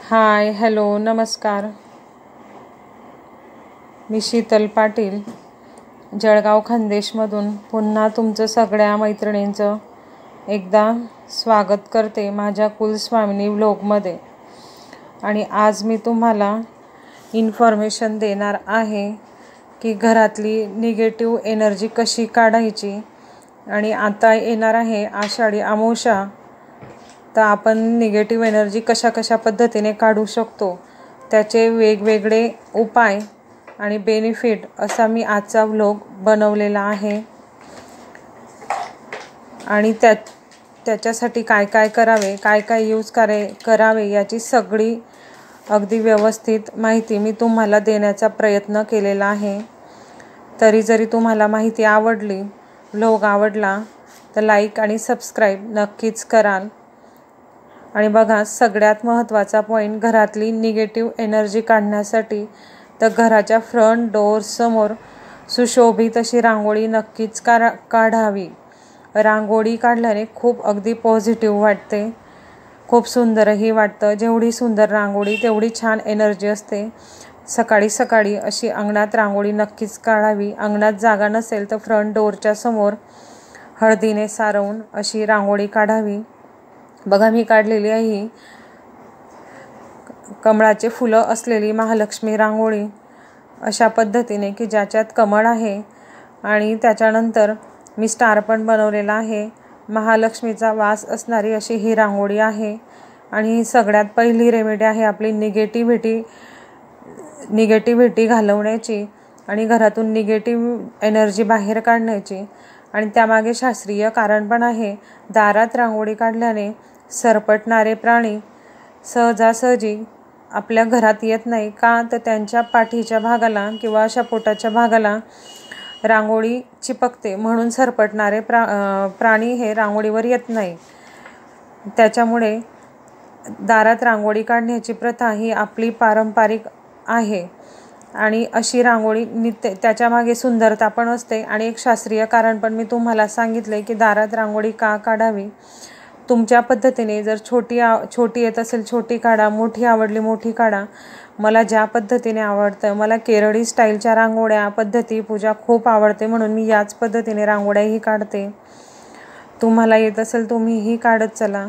हाय, hello, नमस्कार. मी शीतल पाटील, जळगाव खानदेशमधून पुन्हा तुमचं सगळ्या मैत्रिणींचं एकदा स्वागत करते माझ्या कुलस्वामिनी व्लॉगमध्ये. आणि आज मी तुम्हाला इन्फॉर्मेशन देणार आहे की घरातली निगेटिव्ह एनर्जी कशी काढायची. आणि आता येणार आहे आषाढी अमावस्या, तर आपण निगेटिव्ह एनर्जी कशा पद्धतीने काढू शकतो, त्याचे वेगवेगळे उपाय आणि बेनिफिट असा मी आजचा व्लॉग बनवलेला आहे. आणि त्याच्यासाठी काय काय करावे, काय यूज करावे याची सगळी अगदी व्यवस्थित माहिती मी तुम्हाला देण्याचा प्रयत्न केलेला आहे. तरी जरी तुम्हाला माहिती आवडली, व्लॉग आवडला, तर लाईक आणि सबस्क्राईब नक्कीच कराल. आणि बघा, सगळ्यात महत्त्वाचा पॉईंट घरातली निगेटिव्ह एनर्जी काढण्यासाठी तर घराच्या फ्रंट डोअरसमोर सुशोभित अशी रांगोळी नक्कीच काढावी. रांगोळी काढल्याने खूप अगदी पॉझिटिव्ह वाटते, खूप सुंदरही वाटतं. जेवढी सुंदर रांगोळी तेवढी छान एनर्जी असते. सकाळी सकाळी अशी अंगणात रांगोळी नक्कीच काढावी. अंगणात जागा नसेल तर फ्रंट डोअरच्या समोर हळदीने सारवून अशी रांगोळी काढावी. बघा, मी काढलेली आहे कमळाचे फुलं असलेली महालक्ष्मी रांगोळी, अशा पद्धतीने की ज्याच्यात कमळ आहे आणि त्याच्यानंतर मी स्टार पण बनवलेला आहे. महालक्ष्मीचा वास असणारी अशी ही रांगोळी आहे. आणि ही सगळ्यात पहिली रेमेडी आहे आपली निगेटिव्हिटी घालवण्याची आणि घरातून निगेटिव्ह एनर्जी बाहेर काढण्याची. आणि त्यामागे शास्त्रीय कारण पण आहे. दारात रांगोळी काढल्याने सरपटणारे प्राणी सहजासहजी आपल्या घरात येत नाही का, तर त्यांच्या पाठीच्या भागाला किंवा अशा पोटाच्या भागाला रांगोळी चिपकते, म्हणून सरपटणारे प्राणी हे रांगोळीवर येत नाही. त्याच्यामुळे दारात रांगोळी काढण्याची प्रथा ही आपली पारंपरिक आहे. आणि अशी रांगोळी त्याच्यामागे सुंदरता पण असते. आणि एक शास्त्रीय कारण पण मी तुम्हाला सांगितले की दारात रांगोळी का काढावी. तुमच्या पद्धतीने जर छोटी येत असेल छोटी काढा, मोठी आवडली मोठी काढा. मला ज्या पद्धतीने आवडतं, मला केरळी स्टाईलच्या रांगोळ्या पद्धती पूजा खूप आवडते, म्हणून मी याच पद्धतीने रांगोळ्याही काढते. तुम्हाला येत असेल तुम्हीही काढत चला.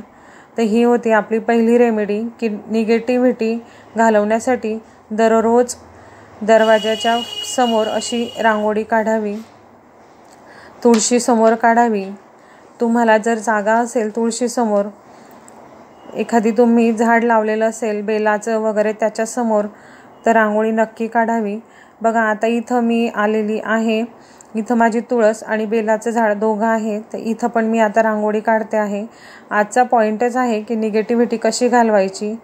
तर ही होती आपली पहिली रेमेडी की निगेटिव्हिटी घालवण्यासाठी दररोज दरवाजाच्या समोर अशी रांगोळी काढावी. तुळशीसमोर काढावी. तुम्हाला जर जागा असेल तुळशीसमोर, एखादी तुम्ही झाड लावलेलं असेल बेलाचं वगैरे त्याच्यासमोर, तर रांगोळी नक्की काढावी. बघा, आता इथं मी आलेली आहे. इथं माझी तुळस आणि बेलाचं झाड दोघं आहे, तर इथं पण मी आता रांगोळी काढते आहे. आजचा पॉईंटच आहे की निगेटिव्हिटी कशी घालवायची,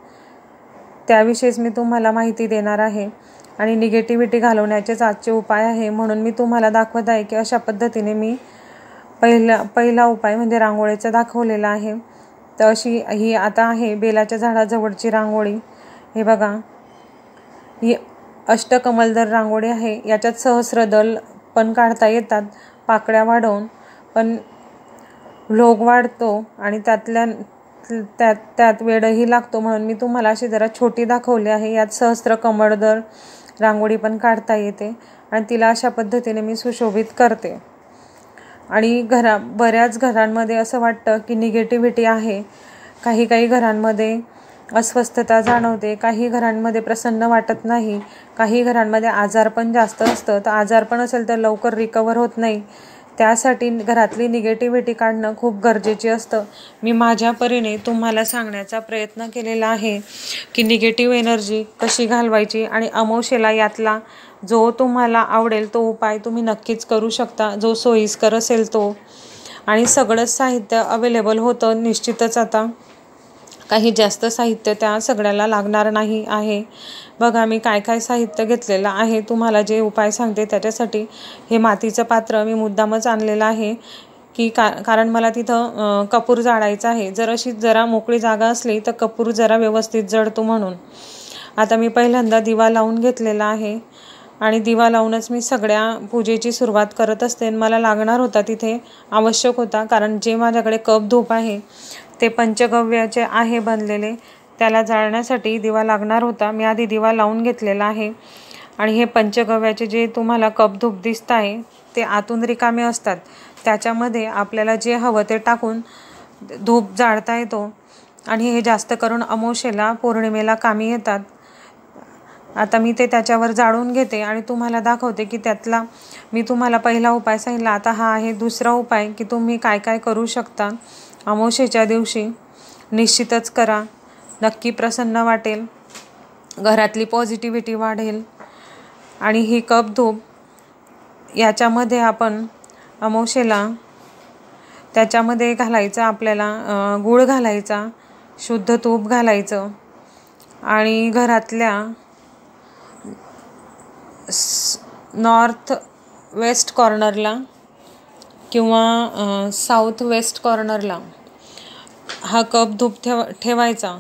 त्याविषयीच मी तुम्हाला माहिती देणार आहे. आणि निगेटिव्हिटी घालवण्याचेच आजचे उपाय आहे, म्हणून मी तुम्हाला दाखवत आहे की अशा पद्धतीने मी पहिला उपाय म्हणजे रांगोळीचा दाखवलेला आहे. तर अशी ही आता आहे बेलाच्या झाडाजवळची रांगोळी. हे बघा, ही अष्टकमलदल रांगोळी आहे. याच्यात सहस्रदल पण काढता येतात पाकळ्या वाढवून, पण व्लॉग वाढतो आणि त्यात वेळही लागतो, म्हणून मी तुम्हाला अशी जरा छोटी दाखवली आहे. यात सहस्त्र कमळदल रांगोळी पण काढता येते आणि तिला अशा पद्धतीने मी सुशोभित करते. आणि बऱ्याच घरांमध्ये असं वाटतं की निगेटिव्हिटी आहे. काही घरांमध्ये अस्वस्थता जाणवते, काही घरांमध्ये प्रसन्न वाटत नाही, काही घरांमध्ये आजारपण जास्त असतं. तर आजारपण असेल तर लवकर रिकवर होत नाही. त्यासाठी घरातली निगेटिव्हिटी काढणं खूप गरजेची असतं. मी माझ्या परीने तुम्हाला सांगण्याचा प्रयत्न केलेला आहे की निगेटिव्ह एनर्जी कशी घालवायची. आणि अमावस्येला यातला जो तुम्हाला आवडेल तो उपाय तुम्ही नक्कीच करू शकता, जो सोयीस्कर असेल तो. आणि सगळंच साहित्य अवेलेबल होतं निश्चितच. आता काही जास्त साहित्य त्या सगळ्याला लागणार नाही आहे. बघा, मी काय साहित्य घेतलेलं आहे. तुम्हाला जे उपाय सांगते त्याच्यासाठी हे मातीचं पात्र मी मुद्दामच आणलेलं आहे की कारण मला तिथं कपूर जाळायचा आहे. जरा मोकळी जागा असली तर कपूर जरा व्यवस्थित जळतो, म्हणून. आता मी पहिल्यांदा दिवा लावून घेतलेला आहे आणि दिवा लावूनच मी सगळ्या पूजेची सुरुवात करत असते. मला लागणार होता तिथे, आवश्यक होता, कारण जे माझ्याकडे कप धूप आहे ते पंचगव्याचे आहे बनलेले. त्याला जाळण्यासाठी दिवा लागणार होता. मी आधी दिवा लावून घेतलेला आहे. आणि हे पंचगव्याचे जे तुम्हाला कप धूप दिसत आहे ते आतून रिकामे असतात. त्याच्यामध्ये आपल्याला जे हवं ते टाकून धूप जाळता येतो आणि हे जास्त करून अमावस्येला पौर्णिमेला कामी येतात. आता मी ते त्याच्यावर जाळून घेते आणि तुम्हाला दाखवते की त्यातला मी तुम्हाला पहिला उपाय सांगितला. आता हा आहे दुसरा उपाय की तुम्ही काय काय करू शकता अमावस्येच्या दिवशी. निश्चितच करा, नक्की प्रसन्न वाटेल, घरातली पॉझिटिव्हिटी वाढेल. आणि ही कप धूप याच्यामध्ये आपण अमावस्येला त्याच्यामध्ये घालायचं, आपल्याला गूळ घालायचा, शुद्ध तूप घालायचं आणि घरातल्या नॉर्थ वेस्ट कॉर्नरला किंवा साऊथ वेस्ट कॉर्नरला हा कप धूप ठेवायचा.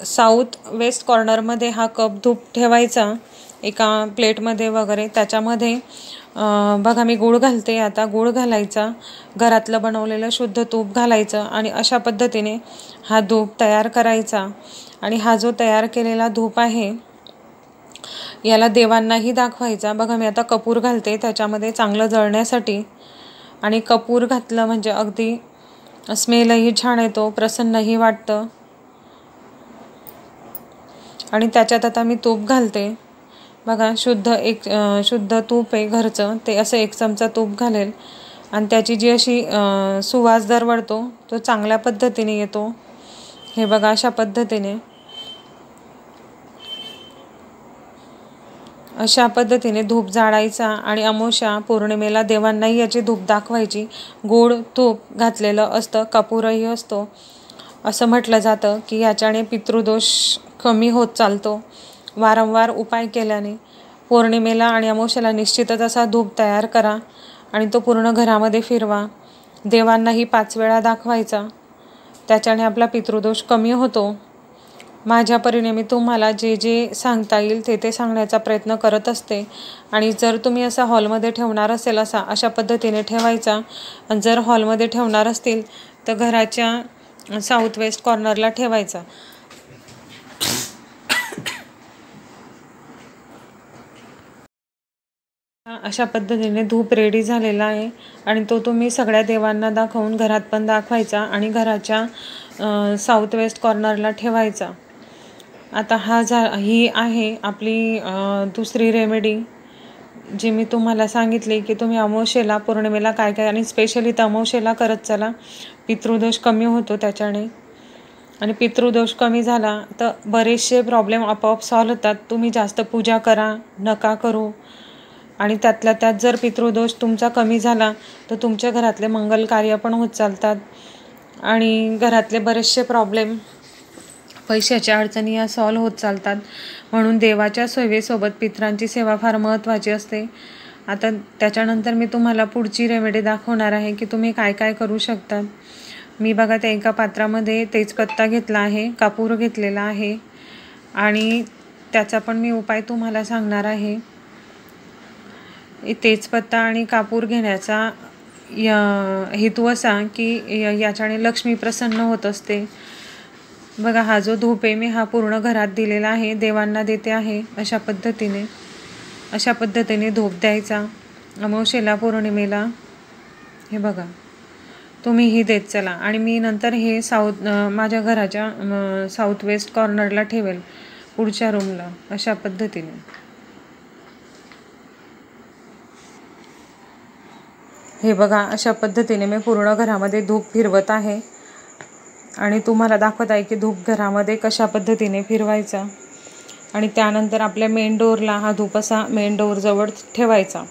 साऊथ वेस्ट कॉर्नरमध्ये हा कप धूप ठेवायचा एका प्लेटमध्ये वगैरे. त्याच्यामध्ये बघा मी गूळ घालते. आता गूळ घालायचा, घरातलं बनवलेलं शुद्ध तूप घालायचं आणि अशा पद्धतीने हा धूप तयार करायचा. आणि हा जो तयार केलेला धूप आहे याला देवांनाही दाखवायचा. बघा मी आता कपूर घालते त्याच्यामध्ये चांगलं जळण्यासाठी. आणि कपूर घातलं म्हणजे अगदी स्मेलही छान येतो, प्रसन्नही वाटतं. आणि त्याच्यात आता मी तूप घालते. बघा शुद्ध तूप आहे घरचं, ते असं 1 चमचा तूप घालेल आणि त्याची जी अशी सुवास दरवळतो तो चांगल्या पद्धतीने येतो. हे बघा अशा पद्धतीने धूप जाळायचा आणि अमावस्या पौर्णिमेला देवांनाही याची धूप दाखवायची. गोड तूप घातलेलं असतं, कपूरही असतो. असं म्हटलं जातं की याच्याने पितृदोष कमी होत चालतो. वारंवार उपाय केल्याने पौर्णिमेला आणि अमावस्येला निश्चितच असा धूप तयार करा आणि तो पूर्ण घरामध्ये फिरवा. देवांनाही 5 वेळा दाखवायचा. त्याच्याने आपला पितृदोष कमी होतो. माझ्या परीने मी तुम्हाला जे जे सांगता येईल ते सांगण्याचा प्रयत्न करत असते. आणि जर तुम्ही असा हॉलमध्ये ठेवणार असेल अशा पद्धतीने ठेवायचा. आणि जर हॉलमध्ये ठेवणार असतील तर घराच्या साऊथ वेस्ट कॉर्नरला ठेवायचा. अशा पद्धतीने धूप रेडी झालेला आहे आणि तो तुम्ही सगळ्या देवांना दाखवून घरात पण दाखवायचा आणि घराच्या साऊथ वेस्ट कॉर्नरला ठेवायचा. आता ही आहे आपली दुसरी रेमेडी जी मी तुम्हाला सांगितली की तुम्ही अमावस्येला पौर्णिमेला काय काय आणि स्पेशली तर अमावस्येला करत चला. पितृदोष कमी होतो त्याच्याने. आणि पितृदोष कमी झाला तर बरेचसे प्रॉब्लेम आपोआप सॉल्व होतात. तुम्ही जास्त पूजा करा नका करू. आणि त्यातल्या त्यात जर पितृदोष तुमचा कमी झाला तर तुमच्या घरातले मंगल कार्य पण होत चालतात. आणि घरातले बरेचसे प्रॉब्लेम, पैशाच्या अडचणी या सॉल्व होत चालतात. म्हणून देवाच्या सेवेसोबत पितरांची सेवा फार महत्त्वाची असते. आता त्याच्यानंतर मी तुम्हाला पुढची रेमेडी दाखवणार आहे की तुम्ही काय काय करू शकता. मी बघा त्या एका पात्रामध्ये तेजपत्ता घेतला आहे, कापूर घेतलेला आहे आणि त्याचा पण मी उपाय तुम्हाला सांगणार आहे. तेजपत्ता आणि कापूर घेण्याचा हेतू असा की याच्याने लक्ष्मी प्रसन्न होत असते. बघा हा जो धूप आहे मी हा पूर्ण घरात दिलेला आहे, देवांना देते आहे. अशा पद्धतीने धूप द्यायचा अमावस्येला पौर्णिमेला. हे बघा तुम्हीही देत चला. आणि मी नंतर हे माझ्या घराच्या साऊथ वेस्ट कॉर्नरला ठेवेल, पुढच्या रूमला. अशा पद्धतीने हे बघा अशा पद्धतीने मी पूर्ण घरामध्ये धूप फिरवत आहे आणि तुम्हाला दाखवत आहे की धूप घरामध्ये कशा पद्धतीने फिरवायचा. आणि त्यानंतर आपल्या मेन डोअरला हा धूप असा मेन डोअरजवळ ठेवायचा.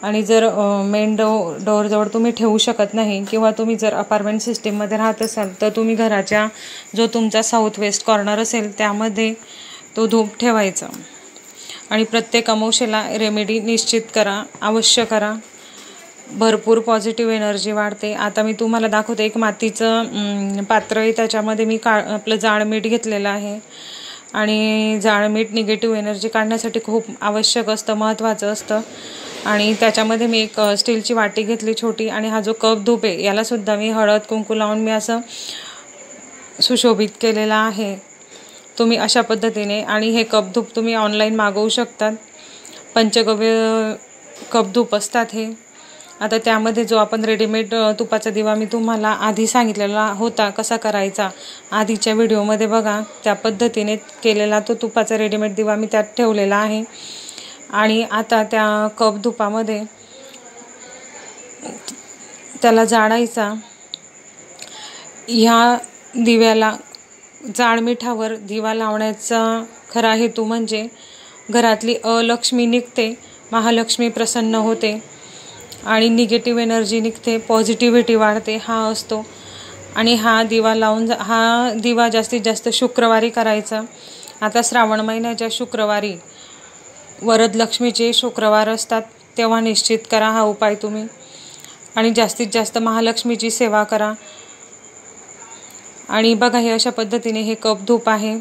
आणि जर मेन डोअरजवळ तुम्ही ठेवू शकत नाही किंवा तुम्ही जर अपार्टमेंट सिस्टीममध्ये राहत असाल तर तुम्ही घराच्या जो तुमचा साऊथ वेस्ट कॉर्नर असेल त्यामध्ये तो धूप ठेवायचा. आणि प्रत्येक अमावस्येला रेमेडी निश्चित करा, अवश्य करा. भरपूर पॉझिटिव्ह एनर्जी वाढते. आता मी तुम्हाला दाखवते एक मातीचं पात्र आहे, त्याच्यामध्ये मी आपलं जाड मीठ घेतलेलं आहे. आणि जाड मीठ निगेटिव्ह एनर्जी काढण्यासाठी खूप आवश्यक असतं, महत्त्वाचं असतं. आणि त्याच्यामध्ये मी एक स्टीलची वाटी घेतली छोटी. आणि हा जो कप धूप आहे यालासुद्धा मी हळद कुंकू लावून मी असं सुशोभित केलेला आहे. तुम्ही अशा पद्धतीने, आणि हे कप धूप तुम्ही ऑनलाईन मागवू शकतात. पंचगव्य कप धूप असतात हे. आता त्यामध्ये जो आपण रेडीमेड तुपाचा दिवा मी तुम्हाला आधी सांगितलेला होता कसा करायचा, आधीच्या व्हिडिओमध्ये बघा, त्या पद्धतीने केलेला तो तुपाचा रेडीमेड दिवा मी त्यात ठेवलेला आहे. आणि आता त्या कप धुपामध्ये त्याला जाळायचा. ह्या दिव्याला जाड मिठावर दिवा लावण्याचा खरा हेतू म्हणजे घरातली अलक्ष्मी निघते, महालक्ष्मी प्रसन्न होते आणि निगेटिव्ह एनर्जी निघते, पॉझिटिव्हिटी वाढते, हा असतो. आणि हा दिवा जास्तीत जास्त शुक्रवारी करायचा. आता श्रावण महिन्याच्या शुक्रवारी वरदलक्ष्मीचे शुक्रवार असतात, तेव्हा निश्चित करा हा उपाय तुम्ही. आणि जास्तीत जास्त महालक्ष्मीची सेवा करा. आणि बघा, हे अशा पद्धतीने हे कप धूप आहे,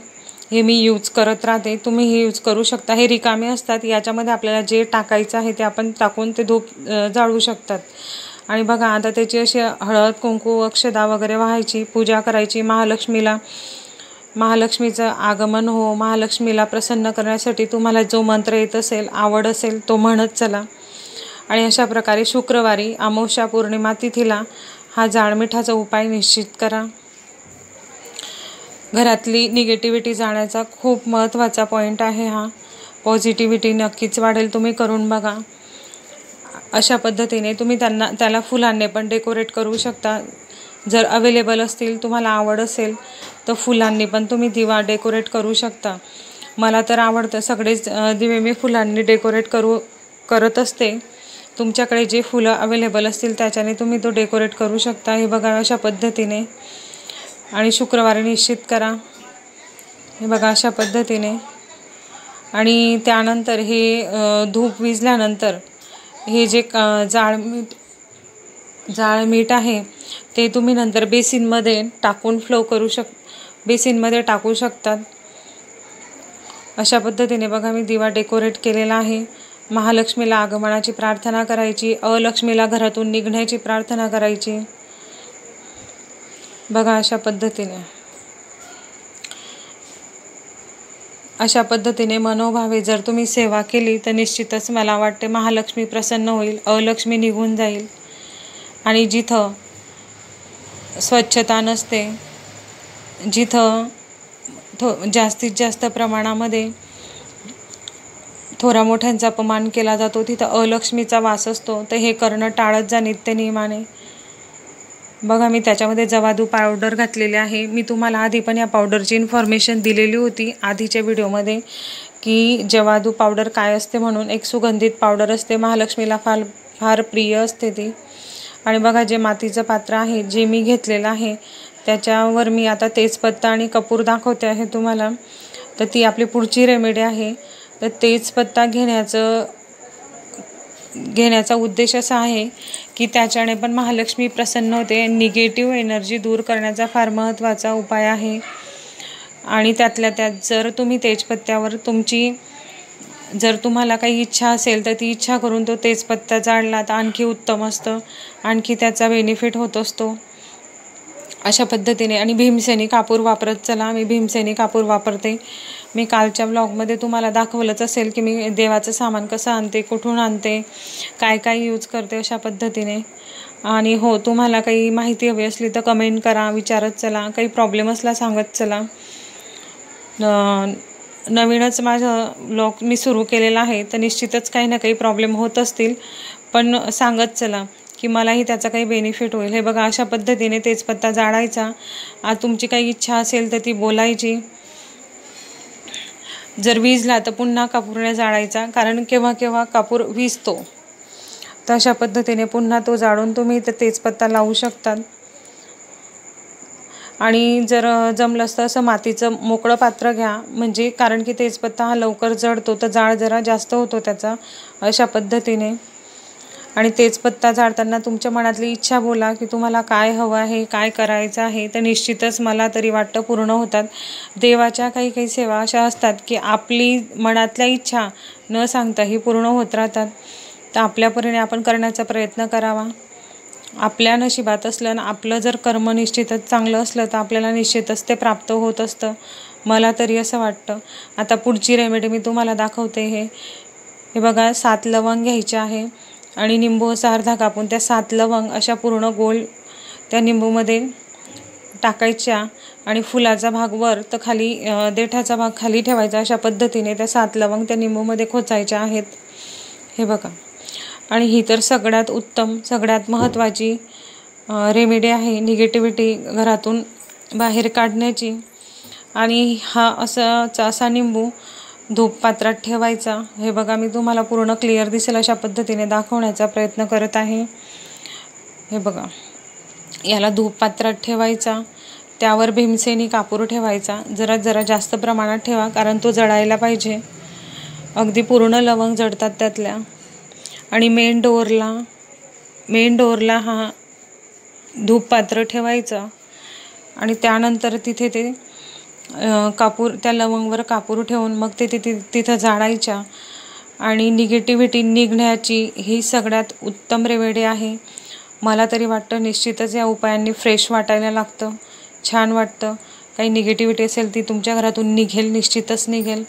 हे मी यूज करत राहते. तुम्ही हे यूज करू शकता. हे रिकामे असतात, याच्यामध्ये आपल्याला जे टाकायचं आहे ते आपण टाकून ते धूप जाळू शकतात. आणि बघा, आता त्याची अशी हळद कुंकू अक्षदा वगैरे वाहायची, पूजा करायची महालक्ष्मीला. महालक्ष्मीचं आगमन हो, महालक्ष्मीला प्रसन्न करण्यासाठी तुम्हाला जो मंत्र येत असेल, आवड असेल, तो म्हणत चला. आणि अशा प्रकारे शुक्रवारी अमावस्या पौर्णिमा तिथीला हा जाळमिठाचा उपाय निश्चित करा. घरातली निगेटिव्हिटी जाण्याचा खूप महत्त्वाचा पॉईंट आहे हा. पॉझिटिव्हिटी नक्कीच वाढेल. तुम्ही करून बघा. अशा पद्धतीने तुम्ही त्याला फुलांनी पण डेकोरेट करू शकता. जर अवेलेबल असतील, तुम्हाला आवड असेल तर फुलांनी पण तुम्ही दिवा डेकोरेट करू शकता. मला तर आवडतं, सगळेच दिवे मी फुलांनी डेकोरेट करत असते. तुमच्याकडे जे फुलं अवेलेबल असतील त्याच्याने तुम्ही तो डेकोरेट करू शकता. हे बघा, अशा पद्धतीने. आणि शुक्रवारी निश्चित करा. हे बघा, अशा पद्धतीने. आणि त्यानंतर हे धूप विझल्यानंतर हे जे जाळ मीठ आहे ते तुम्ही नंतर बेसिनमध्ये टाकून बेसिनमध्ये टाकू शकतात. अशा पद्धतीने बघा, मी दिवा डेकोरेट केलेला आहे. महालक्ष्मीला आगमनाची प्रार्थना करायची, अलक्ष्मीला घरातून निघण्याची प्रार्थना करायची. बघा, अशा पद्धतीने मनोभावे जर तुम्ही सेवा केली तर निश्चितच मला वाटते महालक्ष्मी प्रसन्न होईल, अलक्ष्मी निघून जाईल. आणि जिथं स्वच्छता नसते, जिथं जास्तीत जास्त प्रमाणामध्ये थोरा मोठ्यांचा अपमान केला जातो, तिथं अलक्ष्मीचा वास असतो. तर हे करणं टाळत जा नित्यनियमाने. बघा, मी त्याच्यामध्ये जवादू पावडर घातलेली आहे. मी तुम्हाला आधी पण या पावडरची इन्फॉर्मेशन दिलेली होती आधीच्या व्हिडिओमध्ये, की जवादू पावडर काय असते म्हणून. एक सुगंधित पावडर असते, महालक्ष्मीला फार प्रिय असते ती. आणि बघा, जे मातीचं पात्र आहे जे मी घेतलेलं आहे त्याच्यावर मी आता तेजपत्ता आणि कपूर दाखवते आहे तुम्हाला. तर ती आपली पुढची रेमेडी आहे. तर तेजपत्ता घेण्याचा उद्देश असा आहे की त्याच्याने पण महालक्ष्मी प्रसन्न होते. निगेटिव्ह एनर्जी दूर करण्याचा फार महत्त्वाचा उपाय आहे. आणि त्यातल्या त्यात जर तुम्ही तेजपत्त्यावर जर तुम्हाला काही इच्छा असेल तर ती इच्छा करून तो तेजपत्ता जाळला तर आणखी उत्तम असतं, आणखी त्याचा बेनिफिट होत असतो. अशा पद्धतीने. आणि भीमसेनी कापूर वापरत चला. मी भीमसेनी कापूर वापरते. मी कालच्या ब्लॉगमध्ये तुम्हाला दाखवलंच असेल की मी देवाचं सामान कसं आणते, कुठून आणते, काय काय यूज करते, अशा पद्धतीने. आणि हो, तुम्हाला काही माहिती हवी असली तर कमेंट करा, विचारत चला. काही प्रॉब्लेम असला सांगत चला. नवीनच माझं ब्लॉग मी सुरू केलेला आहे, तर निश्चितच काही ना काही प्रॉब्लेम होत असतील, पण सांगत चला की मलाही त्याचा काही बेनिफिट होईल. हे बघा, अशा पद्धतीने तेजपत्ता जाळायचा. तुमची काही इच्छा असेल तर ती बोलायची. जर विझला तर पुन्हा कापूरने जाळायचा, कारण केव्हा केव्हा कापूर विझतो. तर अशा पद्धतीने पुन्हा तो जाळून तुम्ही तर तेजपत्ता लावू शकतात. आणि जर जमलं असतं असं मातीचं मोकळं पात्र घ्या, म्हणजे कारण की तेजपत्ता हा लवकर जळतो, तर जाळ जरा जास्त होतो त्याचा. अशा पद्धतीने. आणि तेजपत्ता जाळताना तुमच्या मनातली इच्छा बोला की तुम्हाला काय हवं आहे, काय करायचं आहे, तर निश्चितच मला तरी वाटतं पूर्ण होतात. देवाच्या काही सेवा अशा असतात की आपली मनातल्या इच्छा न सांगताही पूर्ण होत राहतात. तर आपल्या परीने आपण करण्याचा प्रयत्न करावा. आपल्या नशिबात असलं आणि आपलं जर कर्म निश्चितच चांगलं असलं तर आपल्याला निश्चितच ते प्राप्त होत असतं. मला तरी असं वाटतं. आता पुढची रेमेडी मी तुम्हाला दाखवते. हे बघा 7 लवंग घ्यायचे आहे आणि निंबू असा अर्धा कापून त्या 7 लवंग अशा पूर्ण गोल त्या निंबूमध्ये टाकायच्या आणि फुलाचा भाग वर तर खाली देठाचा भाग खाली ठेवायचा. अशा पद्धतीने त्या 7 लवंग त्या निंबूमध्ये खोचायच्या आहेत. हे बघा. आणि ही तर सगळ्यात उत्तम सगळ्यात महत्त्वाची रेमेडी आहे निगेटिव्हिटी घरातून बाहेर काढण्याची. आणि हा असा निंबू धूप पात्रात ठेवायचा. हे बघा मी तुम्हाला पूर्ण क्लिअर दिसेल अशा पद्धतीने दाखवण्याचा प्रयत्न करत आहे. हे बघा. याला धूप पात्रात ठेवायचा. त्यावर भीमसेनी कापूर ठेवायचा. जरा जास्त प्रमाणात ठेवा कारण तो जळायला पाहिजे. अगदी पूर्ण लवंग जळतात त्यातल्या. आणि मेन डोअरला हा धूप पात्र ठेवायचा आणि त्यानंतर तिथे ते कापूर त्या लवंगवर कापूर ठेवून मग ते तिथं जाळायच्या. आणि निगेटिव्हिटी निघण्याची ही सगळ्यात उत्तम रेमेडी आहे. मला तरी वाटतं निश्चितच या उपायांनी फ्रेश वाटायला लागतं, छान वाटतं. काही निगेटिव्हिटी असेल ती तुमच्या घरातून निश्चितच निघेल.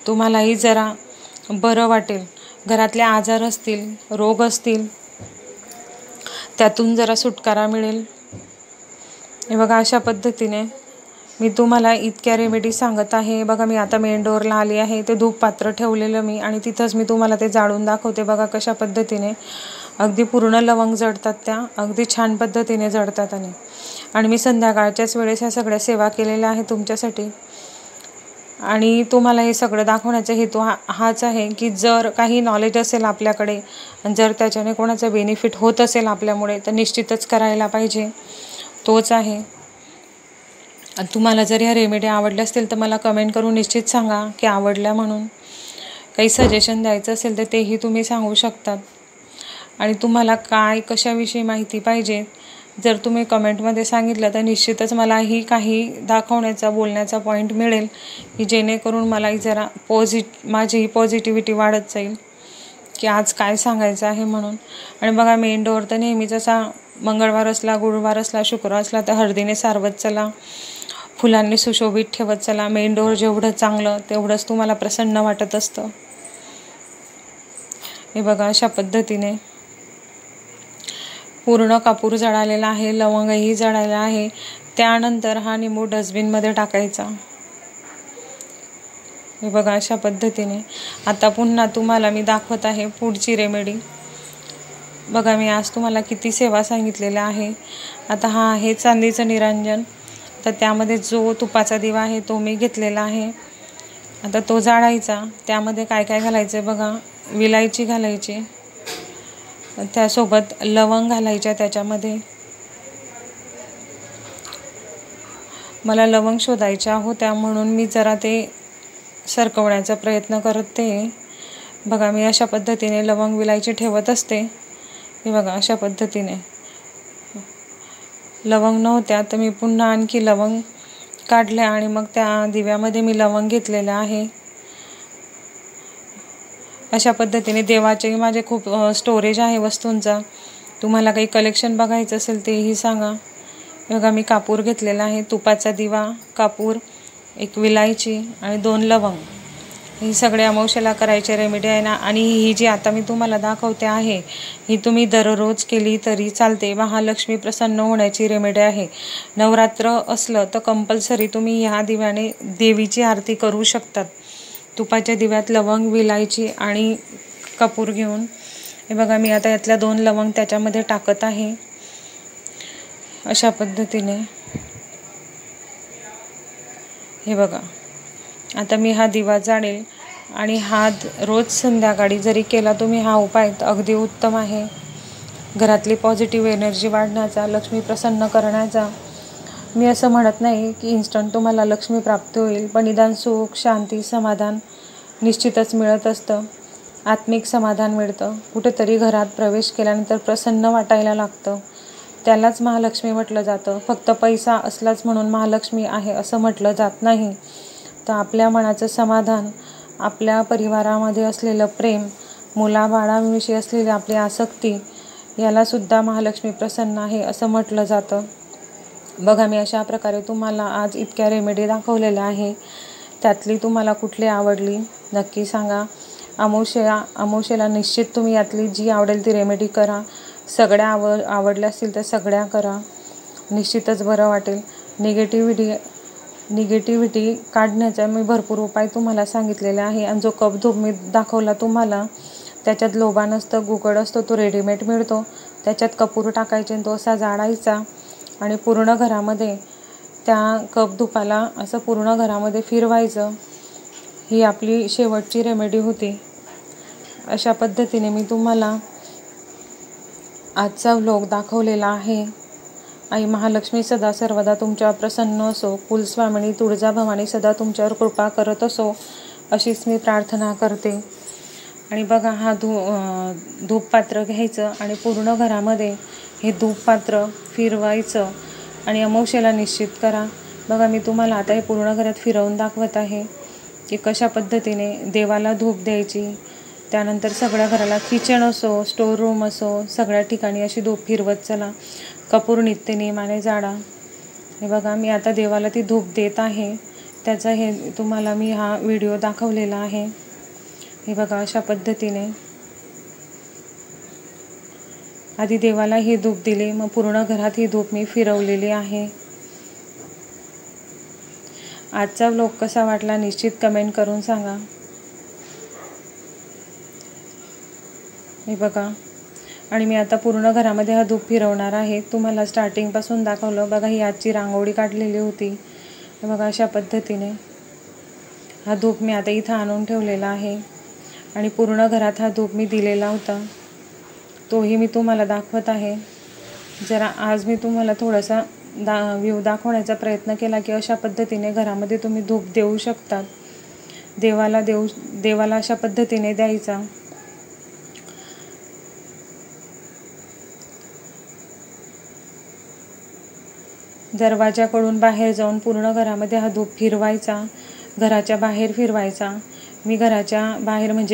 तुम्हालाही जरा बरं वाटेल. घरातले आजार असतील, रोग असतील त्यातून जरा सुटकारा मिळेल. हे बघा अशा पद्धतीने मी तुम्हाला इतक्या रेमेडी सांगत आहे. बघा मी आता मेन डोअरला आली आहे. ते धूप पात्र ठेवलेलं मी आणि तिथंच मी तुम्हाला ते जाळून दाखवते. बघा कशा पद्धतीने अगदी पूर्ण लवंग जळतात. त्या अगदी छान पद्धतीने जळतात. आणि मी संध्याकाळच्याच वेळेस ह्या सगळ्या सेवा केलेल्या आहे तुमच्यासाठी. आणि तुम्हाला हे सगळं दाखवण्याचा हेतू हाच आहे की जर काही नॉलेज असेल आपल्याकडे जर त्याच्याने कोणाचा बेनिफिट होत असेल आपल्यामुळे तर निश्चितच करायला पाहिजे. तोच आहे. तुम्हाला जर ह्या रेमेडी आवडल्या असतील तर मला कमेंट करून निश्चित सांगा की आवडल्या म्हणून. काही सजेशन द्यायचं असेल तर तेही तुम्ही सांगू शकतात. आणि तुम्हाला काय कशाविषयी माहिती पाहिजे जर तुम्ही कमेंटमध्ये सांगितलं तर निश्चितच मलाही काही दाखवण्याचा बोलण्याचा पॉईंट मिळेल की जेणेकरून मलाही जरा माझी पॉझिटिव्हिटी वाढत जाईल की आज काय सांगायचं आहे म्हणून. आणि बघा मेन डोअर तर नेहमीच असा मंगळवार असला, गुरुवार असला, शुक्रवार असला तर हळदीने सारवत चला, फुलांनी सुशोभित ठेवत चला. मेन डोअर जेवढं चांगलं तेवढंच तुम्हाला प्रसन्न वाटत असतं. हे बघा अशा पद्धतीने पूर्ण कापूर जळालेला आहे, लवंगही जळालेला आहे. त्यानंतर हा निंबू डस्टबिनमध्ये टाकायचा. हे बघा अशा पद्धतीने. आता पुन्हा तुम्हाला मी दाखवत आहे पुढची रेमेडी. बघा मी आज तुम्हाला किती सेवा सांगितलेल्या आहे. आता हा आहे चांदीचं निरांजन. तर त्यामध्ये जो तुपाचा दिवा आहे तो मी घेतलेला आहे. आता तो जाळायचा. त्यामध्ये काय काय घालायचं बघा. विलायची घालायची, त्यासोबत लवंग घालायच्या त्याच्यामध्ये. मला लवंग शोधायच्या होत्या म्हणून मी जरा ते सरकवण्याचा प्रयत्न करते. बघा मी अशा पद्धतीने लवंग विलायची ठेवत असते. हे बघा अशा पद्धतीने. लवंग नव्हत्या तर मी पुन्हा आणखी लवंग काढल्या आणि मग त्या दिव्यामध्ये मी लवंग घेतलेलं आहे. अशा पद्धतीने देवाचे माझे खूप स्टोरेज आहे वस्तूंचा. तुम्हाला काही कलेक्शन बघायचं असेल तेही सांगा. बघा मी कापूर घेतलेला आहे, तुपाचा दिवा, कापूर, एक विलायची आणि 2 लवंग. ही सगळे अमावस्येला करायचे रेमेडी आहे ना. आणि ही जी आता मी तुम्हाला दाखवते आहे ही तुम्ही दररोज केली तरी चालते. महालक्ष्मी प्रसन्न होण्याची रेमेडी आहे. नवरात्र असलं तर कंपल्सरी तुम्ही ह्या दिव्याने देवीची आरती करू शकतात. तुपाच्या दिव्यात लवंग, विलायची आणि कापूर घेऊन. हे बघा मी आता यातल्या 2 लवंग त्याच्यामध्ये टाकत आहे अशा पद्धतीने. हे बघा आता मी हा दिवा जाळेल आणि हा रोज संध्याकाळी जरी केला तुम्ही हा उपाय तर अगदी उत्तम आहे. घरातली पॉझिटिव्ह एनर्जी वाढण्याचा, लक्ष्मी प्रसन्न करण्याचा. मी असं म्हणत नाही की इन्स्टंट तुम्हाला लक्ष्मी प्राप्ती होईल, पण निदान सुख, शांती, समाधान निश्चितच मिळत असतं. आत्मिक समाधान मिळतं. कुठेतरी घरात प्रवेश केल्यानंतर प्रसन्न वाटायला लागतं. त्यालाच महालक्ष्मी म्हटलं जातं. फक्त पैसा असलाच म्हणून महालक्ष्मी आहे असं म्हटलं जात नाही. तर आपल्या मनाचं समाधान, आपल्या परिवारामध्ये असलेलं प्रेम, मुलाबाळांविषयी असलेली आपली आसक्ती, यालासुद्धा महालक्ष्मी प्रसन्न आहे असं म्हटलं जातं. बघा मी अशा प्रकारे तुम्हाला आज इतक्या रेमेडी दाखवलेल्या आहे. त्यातली तुम्हाला कुठली आवडली नक्की सांगा. अमावस्येला निश्चित तुम्ही यातली जी आवडेल ती रेमेडी करा. सगळ्या आवडल्या असतील तर सगळ्या करा. निश्चितच बरं वाटेल. निगेटिव्हिटी काढण्याचा मी भरपूर उपाय तुम्हाला सांगितलेले आहे. आणि जो कप धूप मी दाखवला तुम्हाला त्याच्यात लोबा नसतं, गुकड असतो, तो रेडीमेड मिळतो. त्याच्यात कपूर टाकायचे आणि तो असा जाळायचा आणि पूर्ण घरामध्ये त्या कप धुपाला असं पूर्ण घरामध्ये फिरवायचं. ही आपली शेवटची रेमेडी होती. अशा पद्धतीने मी तुम्हाला आजचा व्लॉग दाखवलेला आहे. आई महालक्ष्मी सदा सर्वदा तुमच्यावर प्रसन्न असो. कुलस्वामिनी तुळजाभवानी सदा तुमच्यावर कृपा करत असो अशीच मी प्रार्थना करते. आणि बघा हा धूप पात्र घ्यायचं आणि पूर्ण घरामध्ये हे धूप पात्र फिरवायचं आणि अमावस्येला निश्चित करा. बघा मी तुम्हाला आता हे पूर्ण घरात फिरवून दाखवत आहे की कशा पद्धतीने देवाला धूप द्यायची. त्यानंतर सगळ्या घराला किचन असो, स्टोर रूम असो, सगळ्या ठिकाणी अशी धूप फिरवत चला. कपूर नित्य नियमाने जाळा. हे बघा मी आता देवाला ती धूप देत आहे. त्याचा हे तुम्हाला मी हा व्हिडिओ दाखवलेला आहे. हे बघा अशा पद्धतीने आधी देवाला ही धूप दिली, मग पूर्ण घरात ही धूप मी फिरवलेली आहे. आजचा व्लॉग कसा वाटला निश्चित कमेंट करून सांगा. हे बघा आणि मी आता पूर्ण घरामध्ये हा धूप फिरवणार आहे. तुम्हाला स्टार्टिंगपासून दाखवलं. बघा ही आजची रांगोळी काढलेली होती. हे बघा अशा पद्धतीने हा धूप मी आता इथं आणून ठेवलेला आहे आणि पूर्ण घरात हा धूप मी दिलेला होता, तोही मी तुम्हाला दाखवत आहे. जरा आज मी तुम्हाला थोडासा व्ह्यू दाखवण्याचा प्रयत्न केला की अशा पद्धतीने घरामध्ये तुम्ही धूप देऊ शकतात. देवाला अशा पद्धतीने द्यायचा. दरवाजाकडून बाहेर जाऊन पूर्ण घरामध्ये हा धूप फिरवायचा. घराच्या बाहेर फिरवायचा. मी घराच्या बाहेर म्हणजे